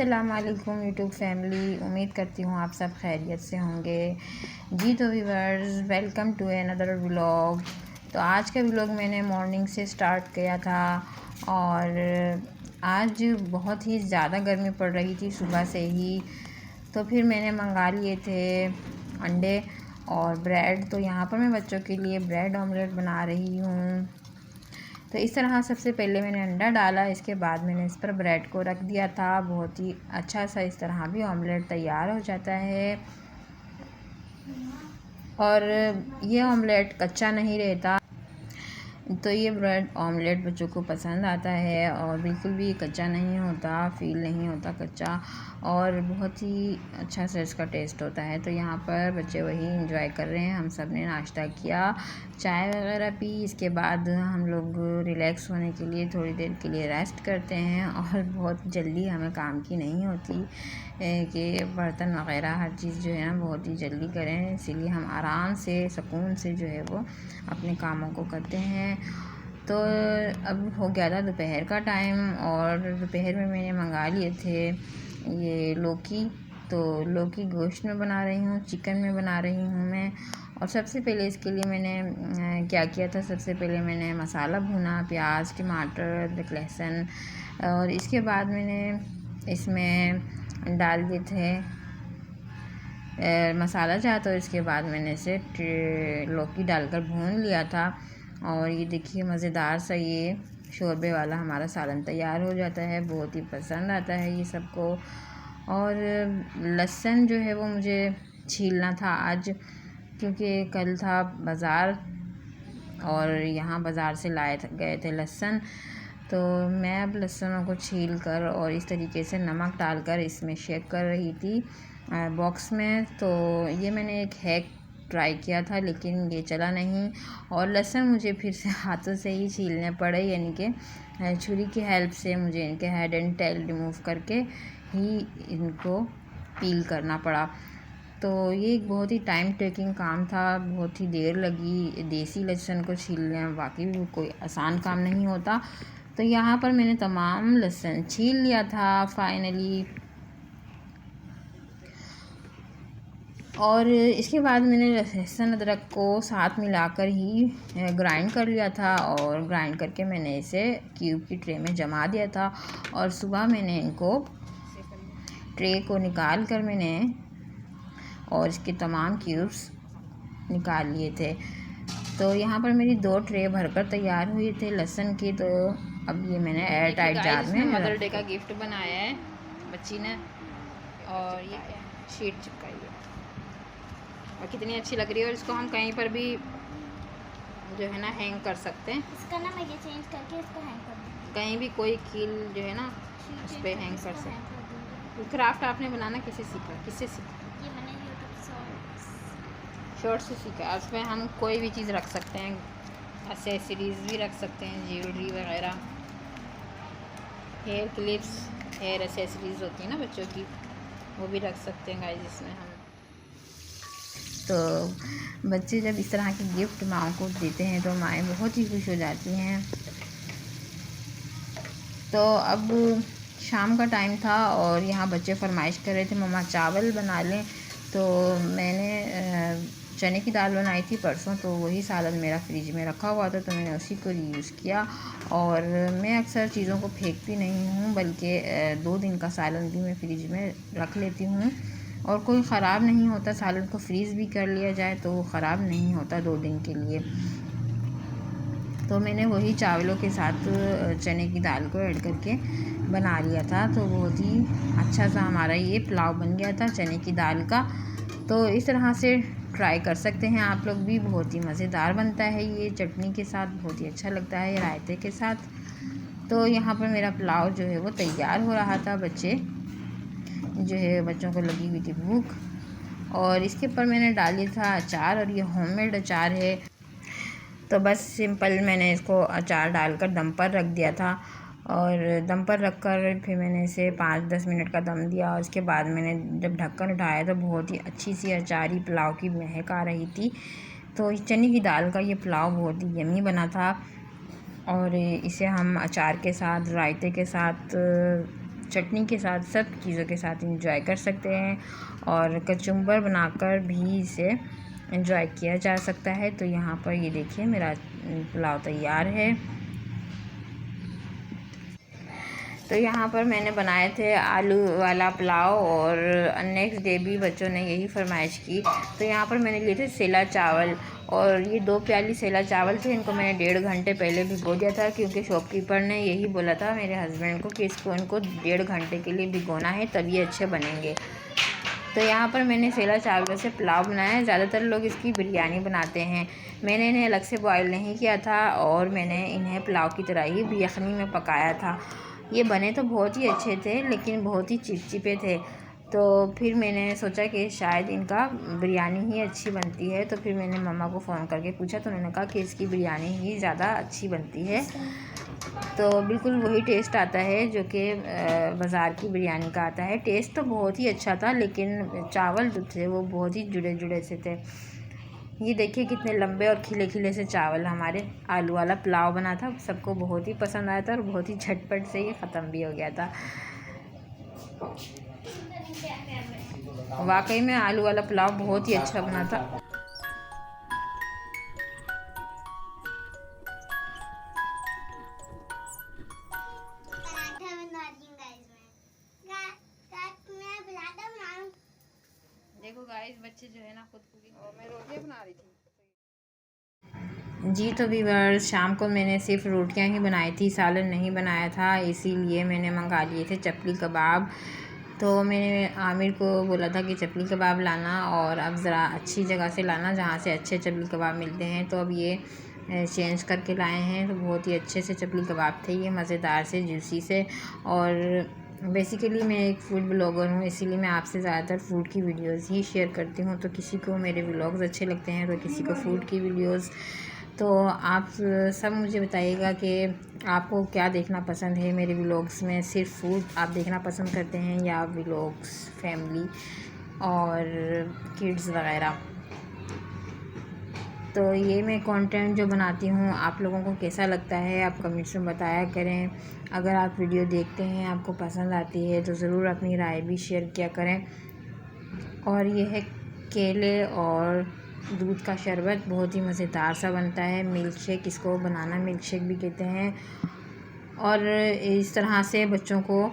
अस्सलामुअलैकुम YouTube family, उम्मीद करती हूँ आप सब खैरियत से होंगे जी। तो viewers, welcome to another vlog. तो आज का व्लॉग मैंने मॉर्निंग से स्टार्ट किया था और आज बहुत ही ज़्यादा गर्मी पड़ रही थी सुबह से ही। तो फिर मैंने मंगा लिए थे अंडे और ब्रेड। तो यहाँ पर मैं बच्चों के लिए ब्रेड ऑमलेट बना रही हूँ। तो इस तरह सबसे पहले मैंने अंडा डाला, इसके बाद मैंने इस पर ब्रेड को रख दिया था। बहुत ही अच्छा सा इस तरह भी ऑमलेट तैयार हो जाता है और ये ऑमलेट कच्चा नहीं रहता। तो ये ब्रेड ऑमलेट बच्चों को पसंद आता है और बिल्कुल भी कच्चा नहीं होता, फील नहीं होता कच्चा, और बहुत ही अच्छा सा इसका टेस्ट होता है। तो यहाँ पर बच्चे वही एंजॉय कर रहे हैं। हम सब ने नाश्ता किया, चाय वगैरह पी। इसके बाद हम लोग रिलैक्स होने के लिए थोड़ी देर के लिए रेस्ट करते हैं और बहुत जल्दी हमें काम की नहीं होती कि बर्तन वगैरह हर चीज़ जो है ना बहुत ही जल्दी करें, इसीलिए हम आराम से सुकून से जो है वो अपने कामों को करते हैं। तो अब हो गया था दोपहर का टाइम और दोपहर में मैंने मंगा लिए थे ये लौकी। तो लौकी गोश्त में बना रही हूँ, चिकन में बना रही हूँ मैं। और सबसे पहले इसके लिए मैंने क्या किया था, सबसे पहले मैंने मसाला भुना, प्याज, टमाटर, अदरक, लहसुन, और इसके बाद मैंने इसमें डाल दिए थे मसाला चाहा। तो इसके बाद मैंने इसे लौकी डालकर भून लिया था और ये देखिए मज़ेदार सा ये शोरबे वाला हमारा सालन तैयार हो जाता है। बहुत ही पसंद आता है ये सबको। और लहसुन जो है वो मुझे छीलना था आज, क्योंकि कल था बाज़ार और यहाँ बाज़ार से गए थे लहसुन। तो मैं अब लहसुनों को छील कर और इस तरीके से नमक डालकर इसमें शेक कर रही थी बॉक्स में। तो ये मैंने एक हैक ट्राई किया था लेकिन ये चला नहीं और लहसुन मुझे फिर से हाथों से ही छीलने पड़े, यानी कि छुरी की हेल्प से मुझे इनके हेड एंड टेल रिमूव करके ही इनको पील करना पड़ा। तो ये एक बहुत ही टाइम टेकिंग काम था, बहुत ही देर लगी। देसी लहसुन को छीलना वाकई भी कोई आसान काम नहीं होता। तो यहाँ पर मैंने तमाम लहसुन छील लिया था फाइनली, और इसके बाद मैंने लहसुन अदरक को साथ मिलाकर ही ग्राइंड कर लिया था और ग्राइंड करके मैंने इसे क्यूब की ट्रे में जमा दिया था। और सुबह मैंने इनको ट्रे को निकाल कर मैंने और इसके तमाम क्यूब्स निकाल लिए थे। तो यहाँ पर मेरी 2 ट्रे भरकर तैयार हुए थे लहसुन की। तो अब ये मैंने एयर टाइट जार में मदर डे का गिफ्ट बनाया है बच्ची ने, और ये शीट चिपकाई है और कितनी अच्छी लग रही है। और इसको हम कहीं पर भी जो है ना हैंग कर सकते हैं। इसका ना मैं ये चेंज करके इसको हैंग कर दूँगी। कहीं भी कोई कील जो है ना उस पर हैंग कर सकते। क्राफ्ट आपने बनाना किससे सीखा? ये मैंने यूट्यूब शॉर्ट्स से सीखा। उसमें हम कोई भी चीज़ रख सकते हैं, एक्सेसरीज भी रख सकते हैं, ज्वेलरी वगैरह, हेयर क्लिप्स, हेयर एक्सेसरीज होती है ना बच्चों की, वो भी रख सकते हैं गाइस इसमें हम। तो बच्चे जब इस तरह के गिफ्ट माँ को देते हैं तो माएँ बहुत ही खुश हो जाती हैं। तो अब शाम का टाइम था और यहाँ बच्चे फरमाइश कर रहे थे मम्मा चावल बना लें। तो मैंने चने की दाल बनाई थी परसों, तो वही सालन मेरा फ्रिज में रखा हुआ था, तो मैंने उसी को यूज़ किया। और मैं अक्सर चीज़ों को फेंकती नहीं हूँ, बल्कि 2 दिन का सालन भी मैं फ्रिज में रख लेती हूँ और कोई ख़राब नहीं होता। सालन को फ्रीज़ भी कर लिया जाए तो ख़राब नहीं होता 2 दिन के लिए। तो मैंने वही चावलों के साथ चने की दाल को ऐड करके बना लिया था। तो बहुत ही अच्छा सा हमारा ये पुलाव बन गया था चने की दाल का। तो इस तरह से ट्राई कर सकते हैं आप लोग भी, बहुत ही मज़ेदार बनता है ये चटनी के साथ, बहुत ही अच्छा लगता है रायते के साथ। तो यहाँ पर मेरा पुलाव जो है वो तैयार हो रहा था। बच्चों को लगी हुई थी भूख और इसके ऊपर मैंने डाल दिया था अचार, और ये होममेड अचार है। तो बस सिंपल मैंने इसको अचार डालकर दम पर रख दिया था और दम पर रख कर फिर मैंने इसे 5-10 मिनट का दम दिया। और उसके बाद मैंने जब ढक्कन उठाया तो बहुत ही अच्छी सी अचारी पुलाव की महक आ रही थी। तो चने की दाल का ये पुलाव बहुत ही यमी बना था और इसे हम अचार के साथ, रायते के साथ, चटनी के साथ, सब चीज़ों के साथ इंजॉय कर सकते हैं और कचुम्बर बनाकर भी इसे इंजॉय किया जा सकता है। तो यहाँ पर ये देखिए मेरा पुलाव तैयार है। तो यहाँ पर मैंने बनाए थे आलू वाला पुलाव और नेक्स्ट डे भी बच्चों ने यही फरमाइश की। तो यहाँ पर मैंने लिए थे सेला चावल और ये 2 प्याली सेला चावल थे। इनको मैंने 1.5 घंटे पहले भिगो दिया था क्योंकि शॉपकीपर ने यही बोला था मेरे हस्बैंड को कि इनको 1.5 घंटे के लिए भिगोना है तभी अच्छे बनेंगे। तो यहाँ पर मैंने सेला चावल से पुलाव बनाया है। ज़्यादातर लोग इसकी बिरयानी बनाते हैं, मैंने इन्हें अलग से बॉयल नहीं किया था और मैंने इन्हें पुलाव की तरह ही यखनी में पकाया था। ये बने तो बहुत ही अच्छे थे लेकिन बहुत ही चिपचिपे थे। तो फिर मैंने सोचा कि शायद इनका बिरयानी ही अच्छी बनती है। तो फिर मैंने मम्मा को फ़ोन करके पूछा तो उन्होंने कहा कि इसकी बिरयानी ही ज़्यादा अच्छी बनती है। तो बिल्कुल वही टेस्ट आता है जो कि बाज़ार की बिरयानी का आता है। टेस्ट तो बहुत ही अच्छा था लेकिन चावल जो थे वो बहुत ही जुड़े जुड़े से थे। ये देखिए कितने लंबे और खिले खिले से चावल। हमारे आलू वाला पुलाव बना था, सबको बहुत ही पसंद आया था और बहुत ही झटपट से ये ख़त्म भी हो गया था। वाकई में आलू वाला पुलाव बहुत ही अच्छा बना था। देखो गाइस, बच्चे जो है ना खुद कुकिंग और मैं रोटियां बना रही थी। जी तो व्यूअर्स, शाम को मैंने सिर्फ रोटियां ही बनाई थी, सालन नहीं बनाया था, इसीलिए मैंने मंगा लिए थे चपली कबाब। तो मैंने आमिर को बोला था कि चपली कबाब लाना और अब ज़रा अच्छी जगह से लाना जहाँ से अच्छे चपली कबाब मिलते हैं। तो अब ये चेंज करके लाए हैं। तो बहुत ही अच्छे से चपली कबाब थे ये, मज़ेदार से, जूसी से। और बेसिकली मैं एक फूड ब्लॉगर हूँ, इसीलिए मैं आपसे ज़्यादातर फ़ूड की वीडियोस ही शेयर करती हूँ। तो किसी को मेरे व्लॉग्स अच्छे लगते हैं तो किसी को फ़ूड की वीडियोस। तो आप सब मुझे बताइएगा कि आपको क्या देखना पसंद है मेरे व्लॉग्स में। सिर्फ फूड आप देखना पसंद करते हैं या व्लॉग्स फैमिली और किड्स वगैरह। तो ये मैं कंटेंट जो बनाती हूँ आप लोगों को कैसा लगता है आप कमेंट्स में बताया करें। अगर आप वीडियो देखते हैं, आपको पसंद आती है तो ज़रूर अपनी राय भी शेयर किया करें। और ये है केले और दूध का शरबत, बहुत ही मज़ेदार सा बनता है। मिल्क शेक, इसको बनाना मिल्क शेक भी कहते हैं। और इस तरह से बच्चों को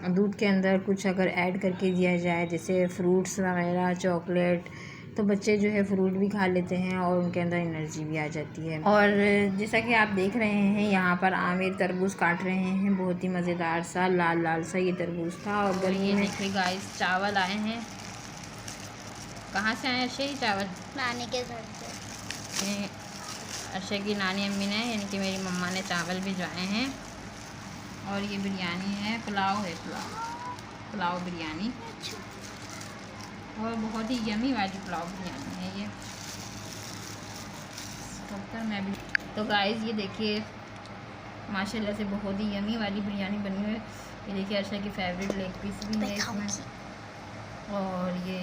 दूध के अंदर कुछ अगर ऐड करके दिया जाए जैसे फ्रूट्स वगैरह, चॉकलेट, तो बच्चे जो है फ्रूट भी खा लेते हैं और उनके अंदर एनर्जी भी आ जाती है। और जैसा कि आप देख रहे हैं यहाँ पर आमिर तरबूज काट रहे हैं, बहुत ही मज़ेदार सा लाल लाल सा ये तरबूज था। और गर्मी में देखिए गाइस, चावल आए हैं। कहाँ से आए अर्शे? चावल नानी के घर से। अर्शे की नानी अम्मी ने, यानी कि मेरी मम्मा ने चावल भिजवाए हैं। और ये बिरयानी है, पुलाव है, पुलाव बिरयानी, और बहुत ही यमी वाली पुलाव बिरयानी है ये। तो मैं भी तो गाइस ये देखिए माशाल्लाह से बहुत ही यमी वाली बिरयानी बनी हुई है। ये देखिए अर्शा की फेवरेट लेग पीस भी है इसमें। और ये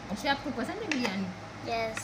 अर्शा, आपको पसंद है बिरयानी? यस।